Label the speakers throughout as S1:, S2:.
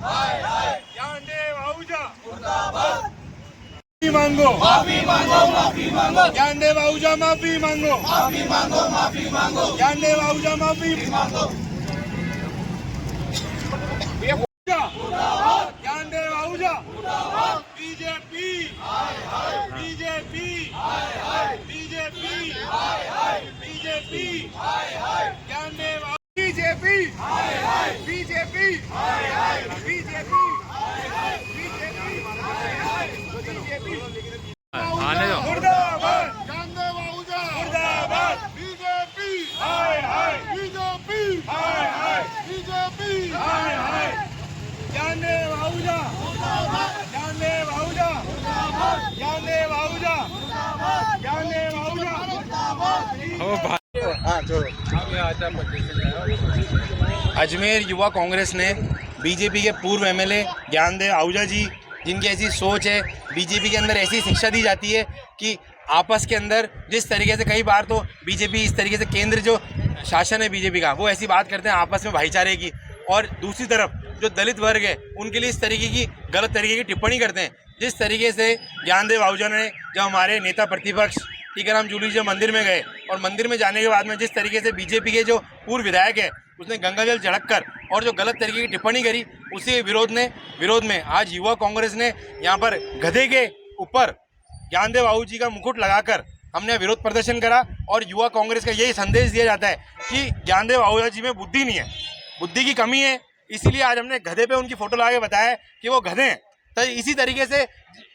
S1: ज्ञानदेव आहूजा मांगो, माफी मांगो, माफी मांगो। ज्ञानदेव आहूजा माफी मांगो, माफी मांगो, माफी मांगो। ज्ञानदेव आहूजा माफी मांगो। Gyandev Ahuja BJP, BJP, BJP, BJP. Gyandev BJP, BJP, BJP,
S2: आने दो।
S1: मुर्दाबाद ज्ञानदेव आहूजा, मुर्दाबाद BJP, BJP, BJP, Gyandev Ahuja, Gyandev Ahuja, Gyandev Ahuja, Gyandev Ahuja.
S3: Ajmer युवा कांग्रेस ने बीजेपी के पूर्व एमएलए ज्ञानदेव आहूजा जी, जिनकी ऐसी सोच है, बीजेपी के अंदर ऐसी शिक्षा दी जाती है कि आपस के अंदर जिस तरीके से कई बार तो बीजेपी इस तरीके से केंद्र जो शासन है बीजेपी का, वो ऐसी बात करते हैं आपस में भाईचारे की, और दूसरी तरफ जो दलित वर्ग है उनके लिए इस तरीके की गलत तरीके की टिप्पणी करते हैं। जिस तरीके से ज्ञानदेव आहूजा ने जब हमारे नेता प्रतिपक्ष टीकाराम जूली जो मंदिर में गए, और मंदिर में जाने के बाद में जिस तरीके से बीजेपी के जो पूर्व विधायक है उसने गंगाजल झड़क कर और जो गलत तरीके की टिप्पणी करी, उसी विरोध में आज युवा कांग्रेस ने यहाँ पर गधे के ऊपर ज्ञानदेव आहूजा जी का मुकुट लगाकर हमने विरोध प्रदर्शन करा। और युवा कांग्रेस का यही संदेश दिया जाता है कि ज्ञानदेव आहूजा जी में बुद्धि नहीं है, बुद्धि की कमी है, इसीलिए आज हमने गधे पे उनकी फोटो लगा के बताया कि वो गधे हैं। तो इसी तरीके से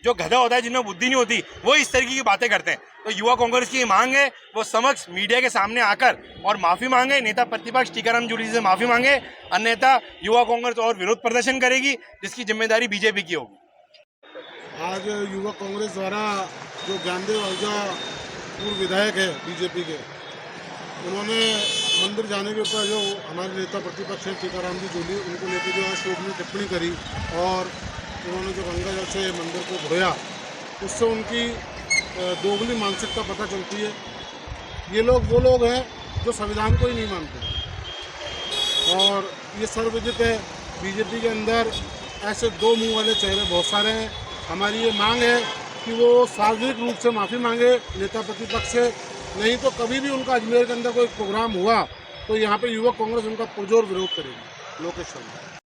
S3: जो गधा होता है, जिनमें बुद्धि नहीं होती, वो इस तरीके की बातें करते हैं। तो युवा कांग्रेस की मांग है वो समक्ष मीडिया के सामने आकर और माफ़ी मांगे, नेता प्रतिपक्ष टीकाराम जूली से माफ़ी मांगे, अन्यथा युवा कांग्रेस और विरोध प्रदर्शन करेगी, जिसकी जिम्मेदारी बीजेपी की होगी।
S4: आज युवा कांग्रेस द्वारा जो ज्ञानदेव आहूजा पूर्व विधायक है बीजेपी के, उन्होंने मंदिर जाने के ऊपर जो हमारे नेता प्रतिपक्ष हैं टीकाराम जी जूली, उनको लेकर जो है शोभनीय टिप्पणी करी और उन्होंने जो गंगाजल से मंदिर को धोया, उससे उनकी दोगली मानसिकता पता चलती है। ये लोग वो लोग हैं जो संविधान को ही नहीं मानते, और ये सर्वविदित है बीजेपी के अंदर ऐसे दो मुंह वाले चेहरे बहुत सारे हैं। हमारी ये मांग है कि वो सार्वजनिक रूप से माफ़ी मांगे नेता प्रतिपक्ष से, नहीं तो कभी भी उनका अजमेर के अंदर कोई प्रोग्राम हुआ तो यहाँ पे युवा कांग्रेस उनका पुरजोर विरोध करेगी। लोकेश शर्मा।